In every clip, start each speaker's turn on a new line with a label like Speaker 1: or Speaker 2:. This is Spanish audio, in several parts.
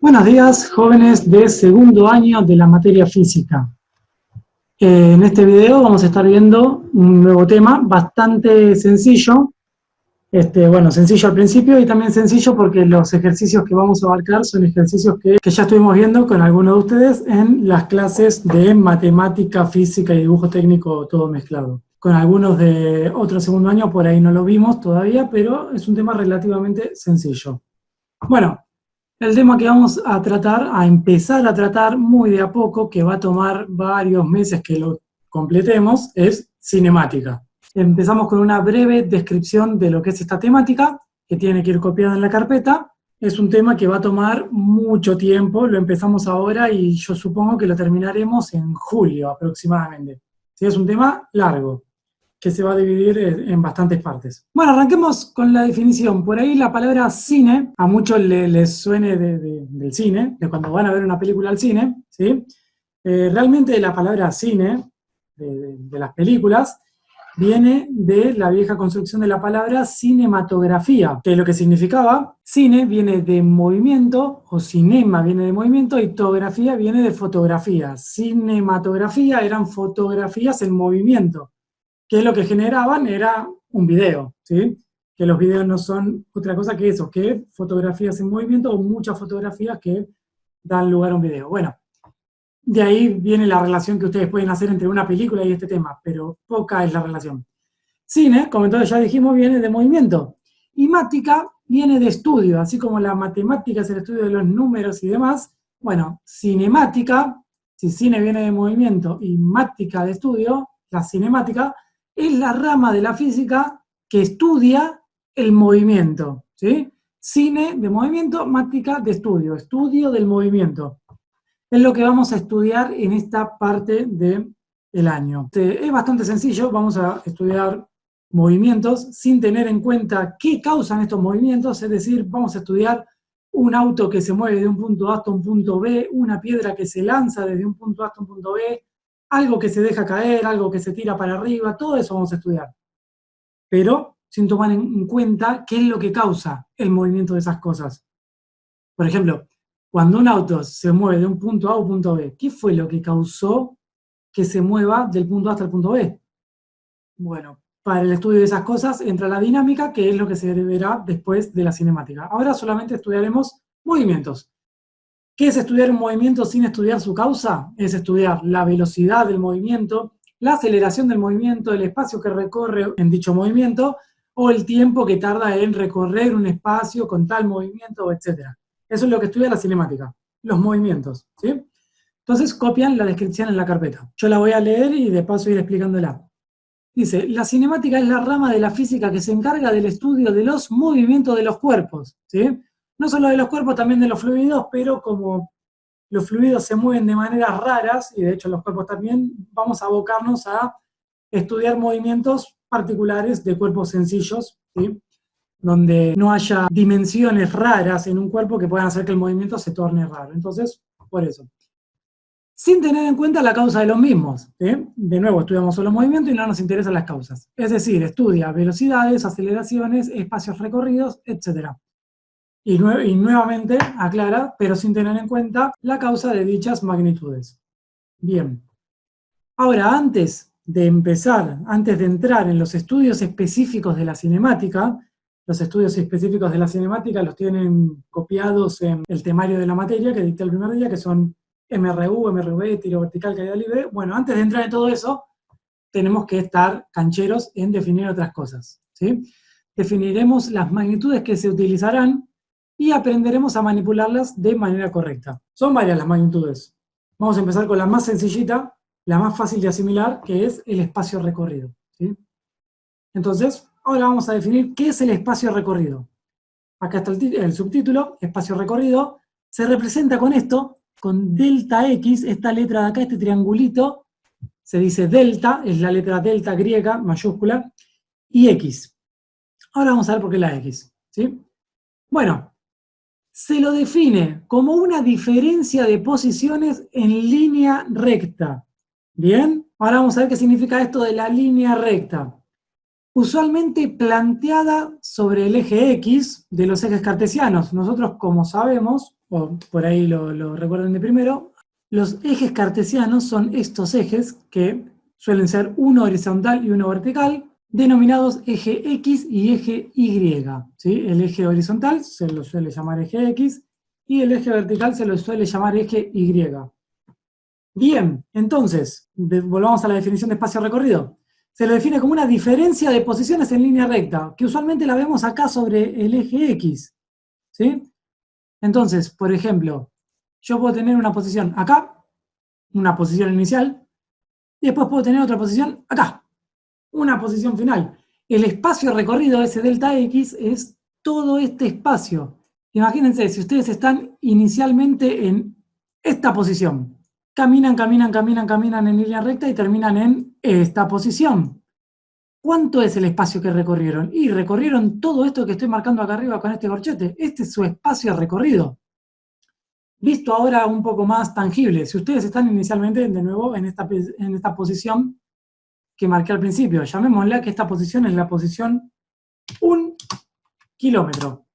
Speaker 1: Buenos días, jóvenes de segundo año de la materia física. En este video vamos a estar viendo un nuevo tema bastante sencillo. Sencillo al principio y también sencillo porque los ejercicios que vamos a abarcar son ejercicios que ya estuvimos viendo con algunos de ustedes en las clases de matemática, física y dibujo técnico todo mezclado. Con algunos de otro segundo año por ahí no lo vimos todavía, pero es un tema relativamente sencillo. Bueno, el tema que vamos a tratar, a empezar a tratar muy de a poco, que va a tomar varios meses que lo completemos, es cinemática. Empezamos con una breve descripción de lo que es esta temática, que tiene que ir copiada en la carpeta. Es un tema que va a tomar mucho tiempo, lo empezamos ahora y yo supongo que lo terminaremos en julio aproximadamente. Sí, es un tema largo, que se va a dividir en bastantes partes. Bueno, arranquemos con la definición. Por ahí la palabra cine, a muchos les suene del cine, de cuando van a ver una película al cine, ¿sí? Realmente la palabra cine, de las películas, viene de la vieja construcción de la palabra cinematografía, que lo que significaba, cine viene de movimiento, o cinema viene de movimiento, y tografía viene de fotografía. Cinematografía eran fotografías en movimiento, que lo que generaban era un video, ¿sí? Que los videos no son otra cosa que eso, que fotografías en movimiento o muchas fotografías que dan lugar a un video. Bueno, de ahí viene la relación que ustedes pueden hacer entre una película y este tema, pero poca es la relación. Cine, como entonces ya dijimos, viene de movimiento. Y mática viene de estudio, así como la matemática es el estudio de los números y demás. Bueno, cinemática, si cine viene de movimiento y mática de estudio, la cinemática es la rama de la física que estudia el movimiento, ¿sí? Cine de movimiento, mática de estudio, estudio del movimiento. Es lo que vamos a estudiar en esta parte del año. Es bastante sencillo, vamos a estudiar movimientos sin tener en cuenta qué causan estos movimientos, es decir, vamos a estudiar un auto que se mueve de un punto A hasta un punto B, una piedra que se lanza desde un punto A hasta un punto B, algo que se deja caer, algo que se tira para arriba, todo eso vamos a estudiar. Pero sin tomar en cuenta qué es lo que causa el movimiento de esas cosas. Por ejemplo, cuando un auto se mueve de un punto A a un punto B, ¿qué fue lo que causó que se mueva del punto A hasta el punto B? Bueno, para el estudio de esas cosas entra la dinámica, que es lo que se verá después de la cinemática. Ahora solamente estudiaremos movimientos. ¿Qué es estudiar un movimiento sin estudiar su causa? Es estudiar la velocidad del movimiento, la aceleración del movimiento, el espacio que recorre en dicho movimiento, o el tiempo que tarda en recorrer un espacio con tal movimiento, etc. Eso es lo que estudia la cinemática, los movimientos, ¿sí? Entonces copian la descripción en la carpeta. Yo la voy a leer y de paso ir explicándola. Dice, la cinemática es la rama de la física que se encarga del estudio de los movimientos de los cuerpos, ¿sí? No solo de los cuerpos, también de los fluidos, pero como los fluidos se mueven de maneras raras, y de hecho los cuerpos también, vamos a abocarnos a estudiar movimientos particulares de cuerpos sencillos, ¿sí? Donde no haya dimensiones raras en un cuerpo que puedan hacer que el movimiento se torne raro. Entonces, por eso. Sin tener en cuenta la causa de los mismos, ¿sí? De nuevo, estudiamos solo movimiento y no nos interesan las causas. Es decir, estudia velocidades, aceleraciones, espacios recorridos, etc. Y nuevamente aclara, pero sin tener en cuenta la causa de dichas magnitudes. Bien. Ahora, antes de empezar, antes de entrar en los estudios específicos de la cinemática, los estudios específicos de la cinemática los tienen copiados en el temario de la materia que dicté el primer día, que son MRU, MRV, tiro vertical, caída libre. Bueno, antes de entrar en todo eso, tenemos que estar cancheros en definir otras cosas, ¿sí? Definiremos las magnitudes que se utilizarán y aprenderemos a manipularlas de manera correcta. Son varias las magnitudes. Vamos a empezar con la más sencillita, la más fácil de asimilar, que es el espacio recorrido, ¿sí? Entonces, ahora vamos a definir qué es el espacio recorrido. Acá está el subtítulo, espacio recorrido. Se representa con esto, con delta X, esta letra de acá, este triangulito, se dice delta, es la letra delta griega, mayúscula, y X. Ahora vamos a ver por qué la X, ¿sí? Bueno, se lo define como una diferencia de posiciones en línea recta. ¿Bien? Ahora vamos a ver qué significa esto de la línea recta. Usualmente planteada sobre el eje X de los ejes cartesianos. Nosotros, como sabemos, o por ahí lo recuerden de primero, los ejes cartesianos son estos ejes que suelen ser uno horizontal y uno vertical, denominados eje X y eje Y. ¿Sí? El eje horizontal se lo suele llamar eje X y el eje vertical se lo suele llamar eje Y. Bien, entonces, volvamos a la definición de espacio recorrido. Se lo define como una diferencia de posiciones en línea recta, que usualmente la vemos acá sobre el eje X. ¿Sí? Entonces, por ejemplo, yo puedo tener una posición acá, una posición inicial, y después puedo tener otra posición acá, una posición final. El espacio recorrido, ese delta X, es todo este espacio. Imagínense, si ustedes están inicialmente en esta posición, caminan, caminan, caminan, caminan en línea recta y terminan en esta posición. ¿Cuánto es el espacio que recorrieron? Y recorrieron todo esto que estoy marcando acá arriba con este corchete. Este es su espacio recorrido. Visto ahora un poco más tangible, si ustedes están inicialmente, de nuevo, en esta posición que marqué al principio, llamémosla que esta posición es la posición 1 kilómetro.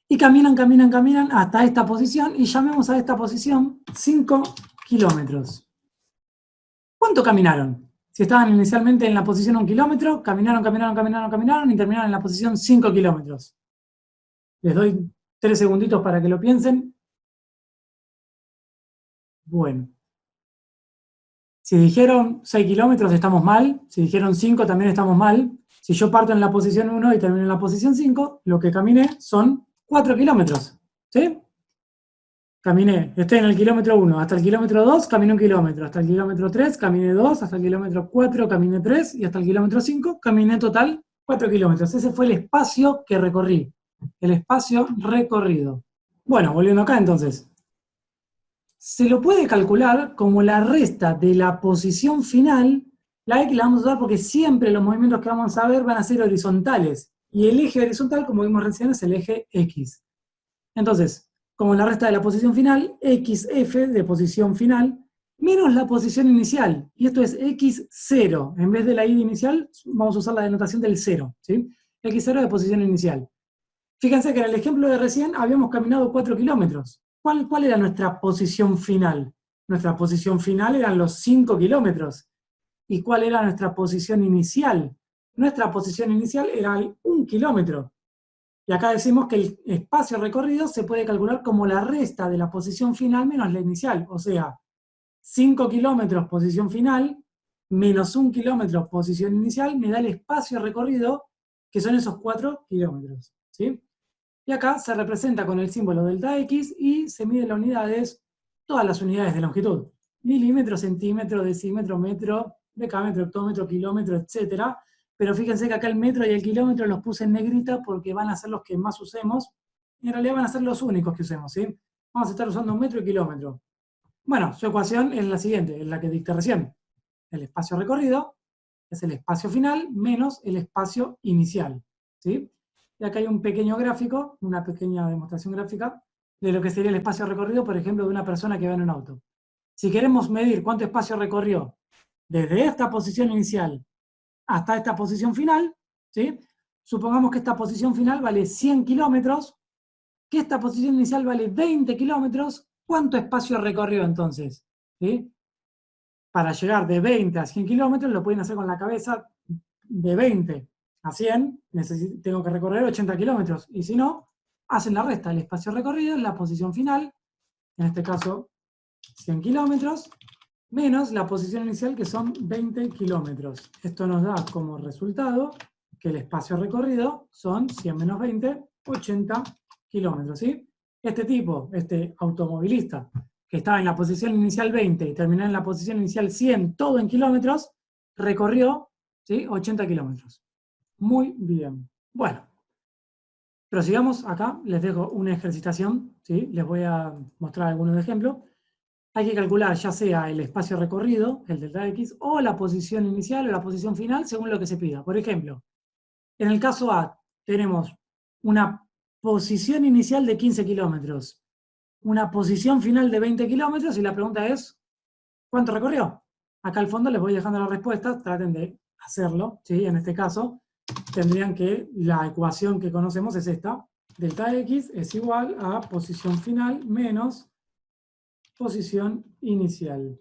Speaker 1: Y caminan, caminan, caminan hasta esta posición y llamemos a esta posición 5 kilómetros. ¿Cuánto caminaron? Si estaban inicialmente en la posición 1 kilómetro, caminaron, caminaron, caminaron, caminaron y terminaron en la posición 5 kilómetros. Les doy 3 segunditos para que lo piensen. Bueno. Si dijeron 6 kilómetros estamos mal, si dijeron 5 también estamos mal. Si yo parto en la posición 1 y termino en la posición 5, lo que caminé son 4 kilómetros. ¿Sí? Caminé, estoy en el kilómetro 1, hasta el kilómetro 2 caminé 1 kilómetro, hasta el kilómetro 3 caminé 2, hasta el kilómetro 4 caminé 3 y hasta el kilómetro 5 caminé en total 4 kilómetros. Ese fue el espacio que recorrí, el espacio recorrido. Bueno, volviendo acá entonces. Se lo puede calcular como la resta de la posición final. La X la vamos a usar porque siempre los movimientos que vamos a ver van a ser horizontales. Y el eje horizontal, como vimos recién, es el eje X. Entonces, como la resta de la posición final, XF de posición final, menos la posición inicial. Y esto es X0. En vez de la I inicial, vamos a usar la denotación del 0. ¿Sí? X0 de posición inicial. Fíjense que en el ejemplo de recién habíamos caminado 4 kilómetros. ¿Cuál era nuestra posición final? Nuestra posición final eran los 5 kilómetros. ¿Y cuál era nuestra posición inicial? Nuestra posición inicial era el 1 kilómetro. Y acá decimos que el espacio recorrido se puede calcular como la resta de la posición final menos la inicial. O sea, 5 kilómetros posición final menos 1 kilómetro posición inicial me da el espacio recorrido, que son esos 4 kilómetros. ¿Sí? Y acá se representa con el símbolo delta X y se miden las unidades, todas las unidades de longitud. Milímetro, centímetro, decímetro, metro, decámetro, hectómetro, kilómetro, etc. Pero fíjense que acá el metro y el kilómetro los puse en negrita porque van a ser los que más usemos. Y en realidad van a ser los únicos que usemos, ¿sí? Vamos a estar usando metro y kilómetro. Bueno, su ecuación es la siguiente, es la que dicté recién. El espacio recorrido es el espacio final menos el espacio inicial, ¿sí? Y acá hay un pequeño gráfico, una pequeña demostración gráfica de lo que sería el espacio recorrido, por ejemplo, de una persona que va en un auto. Si queremos medir cuánto espacio recorrió desde esta posición inicial hasta esta posición final, ¿sí? Supongamos que esta posición final vale 100 kilómetros, que esta posición inicial vale 20 kilómetros, ¿cuánto espacio recorrió entonces? ¿Sí? Para llegar de 20 a 100 kilómetros, lo pueden hacer con la cabeza, de 20 a 100, tengo que recorrer 80 kilómetros, y si no, hacen la resta, el espacio recorrido, la posición final, en este caso 100 kilómetros, menos la posición inicial que son 20 kilómetros. Esto nos da como resultado que el espacio recorrido son 100 menos 20, 80 kilómetros, ¿sí? Este tipo, este automovilista, que estaba en la posición inicial 20 y terminó en la posición inicial 100, todo en kilómetros, recorrió, ¿sí? 80 kilómetros. Muy bien. Bueno, prosigamos acá, les dejo una ejercitación, ¿sí? Les voy a mostrar algunos ejemplos. Hay que calcular ya sea el espacio recorrido, el delta X, o la posición inicial o la posición final, según lo que se pida. Por ejemplo, en el caso A, tenemos una posición inicial de 15 kilómetros, una posición final de 20 kilómetros, y la pregunta es, ¿cuánto recorrió? Acá al fondo les voy dejando la respuesta, traten de hacerlo, ¿sí? En este caso, tendrían que, la ecuación que conocemos es esta, delta X es igual a posición final menos posición inicial.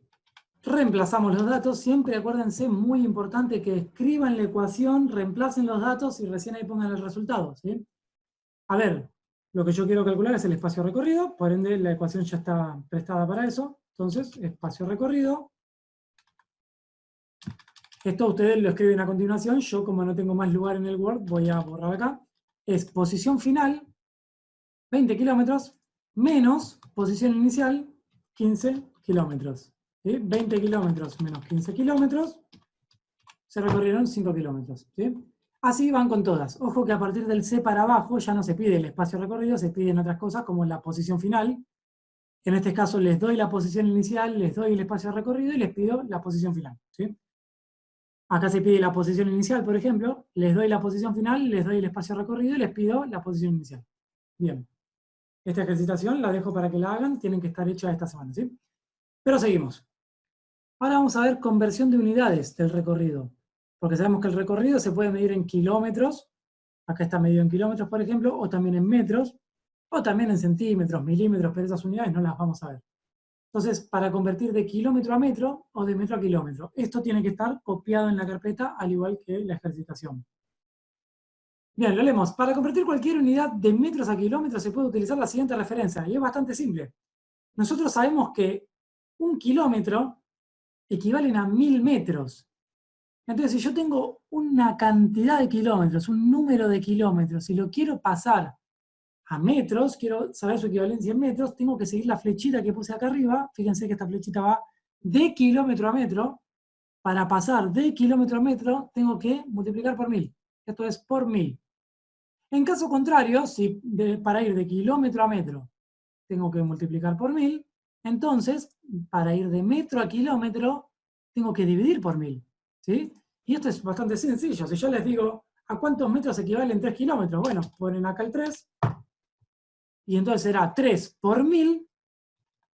Speaker 1: Reemplazamos los datos, siempre acuérdense, muy importante que escriban la ecuación, reemplacen los datos y recién ahí pongan el resultado, ¿sí? A ver, lo que yo quiero calcular es el espacio recorrido, por ende la ecuación ya está prestada para eso. Entonces, espacio recorrido. Esto ustedes lo escriben a continuación, yo como no tengo más lugar en el Word, voy a borrar acá. Es posición final, 20 kilómetros, menos posición inicial, 15 kilómetros. ¿Sí? 20 kilómetros menos 15 kilómetros, se recorrieron 5 kilómetros. ¿Sí? Así van con todas. Ojo que a partir del C para abajo ya no se pide el espacio recorrido, se piden otras cosas como la posición final. En este caso les doy la posición inicial, les doy el espacio recorrido y les pido la posición final. ¿Sí? Acá se pide la posición inicial, por ejemplo, les doy la posición final, les doy el espacio recorrido y les pido la posición inicial. Bien. Esta ejercitación la dejo para que la hagan, tienen que estar hechas esta semana, ¿sí? Pero seguimos. Ahora vamos a ver conversión de unidades del recorrido, porque sabemos que el recorrido se puede medir en kilómetros, acá está medido en kilómetros, por ejemplo, o también en metros, o también en centímetros, milímetros, pero esas unidades no las vamos a ver. Entonces, para convertir de kilómetro a metro o de metro a kilómetro, esto tiene que estar copiado en la carpeta, al igual que la ejercitación. Bien, lo leemos. Para convertir cualquier unidad de metros a kilómetros se puede utilizar la siguiente referencia, y es bastante simple. Nosotros sabemos que un kilómetro equivalen a 1000 metros. Entonces, si yo tengo una cantidad de kilómetros, un número de kilómetros, y lo quiero pasar a metros, quiero saber su equivalencia en metros, tengo que seguir la flechita que puse acá arriba. Fíjense que esta flechita va de kilómetro a metro. Para pasar de kilómetro a metro, tengo que multiplicar por 1000. Esto es por 1000. En caso contrario, si para ir de kilómetro a metro tengo que multiplicar por 1000, entonces, para ir de metro a kilómetro, tengo que dividir por 1000. ¿Sí? Y esto es bastante sencillo. Si yo les digo, ¿a cuántos metros equivalen 3 kilómetros? Bueno, ponen acá el 3, y entonces será 3 por 1000,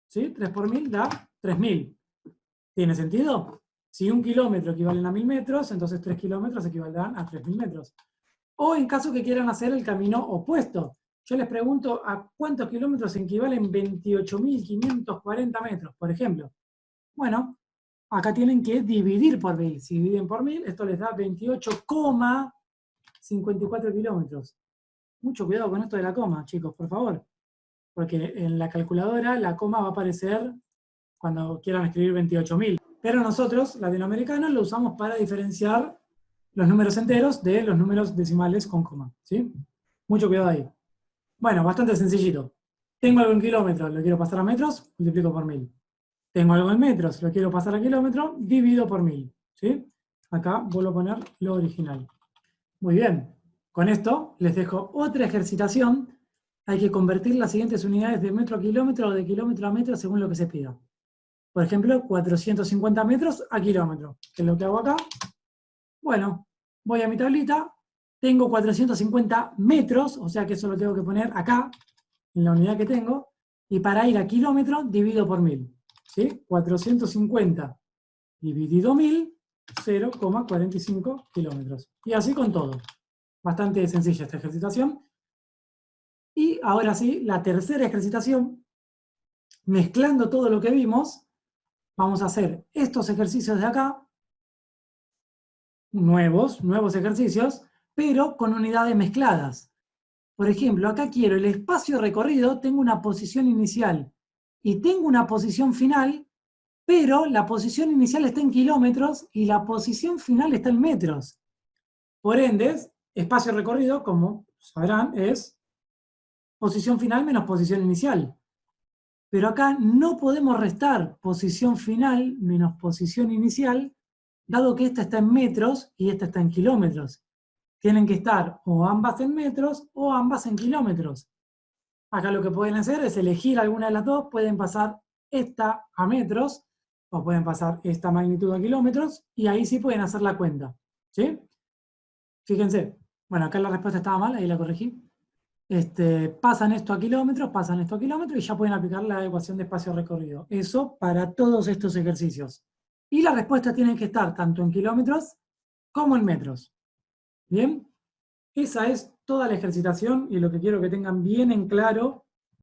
Speaker 1: ¿sí? 3 por 1000 da 3000. ¿Tiene sentido? Si un kilómetro equivalen a 1000 metros, entonces 3 kilómetros equivaldrán a 3000 metros. O en caso que quieran hacer el camino opuesto. Yo les pregunto a cuántos kilómetros equivalen 28.540 metros, por ejemplo. Bueno, acá tienen que dividir por 1000. Si dividen por 1000, esto les da 28,54 kilómetros. Mucho cuidado con esto de la coma, chicos, por favor. Porque en la calculadora la coma va a aparecer cuando quieran escribir 28.000. Pero nosotros, latinoamericanos, lo usamos para diferenciar los números enteros de los números decimales con coma. ¿Sí? Mucho cuidado ahí. Bueno, bastante sencillito. Tengo algo en kilómetros, lo quiero pasar a metros, multiplico por 1000. Tengo algo en metros, lo quiero pasar a kilómetros, divido por 1000. ¿Sí? Acá vuelvo a poner lo original. Muy bien. Con esto les dejo otra ejercitación. Hay que convertir las siguientes unidades de metro a kilómetro o de kilómetro a metro según lo que se pida. Por ejemplo, 450 metros a kilómetro. ¿Qué es lo que hago acá? Bueno, voy a mi tablita, tengo 450 metros, o sea que eso lo tengo que poner acá, en la unidad que tengo, y para ir a kilómetro divido por 1000. ¿Sí? 450 dividido 1000, 0,45 kilómetros. Y así con todo. Bastante sencilla esta ejercitación. Y ahora sí, la tercera ejercitación, mezclando todo lo que vimos, vamos a hacer estos ejercicios de acá, nuevos ejercicios, pero con unidades mezcladas. Por ejemplo, acá quiero el espacio recorrido, tengo una posición inicial y tengo una posición final, pero la posición inicial está en kilómetros y la posición final está en metros. Por ende, espacio recorrido, como sabrán, es posición final menos posición inicial. Pero acá no podemos restar posición final menos posición inicial, dado que esta está en metros y esta está en kilómetros. Tienen que estar o ambas en metros o ambas en kilómetros. Acá lo que pueden hacer es elegir alguna de las dos, pueden pasar esta a metros o pueden pasar esta magnitud a kilómetros y ahí sí pueden hacer la cuenta. ¿Sí? Fíjense, bueno, acá la respuesta estaba mal, ahí la corregí. Pasan esto a kilómetros y ya pueden aplicar la ecuación de espacio recorrido. Eso para todos estos ejercicios. Y la respuesta tiene que estar tanto en kilómetros como en metros. ¿Bien? esa es toda la ejercitación y lo que quiero que tengan bien en claro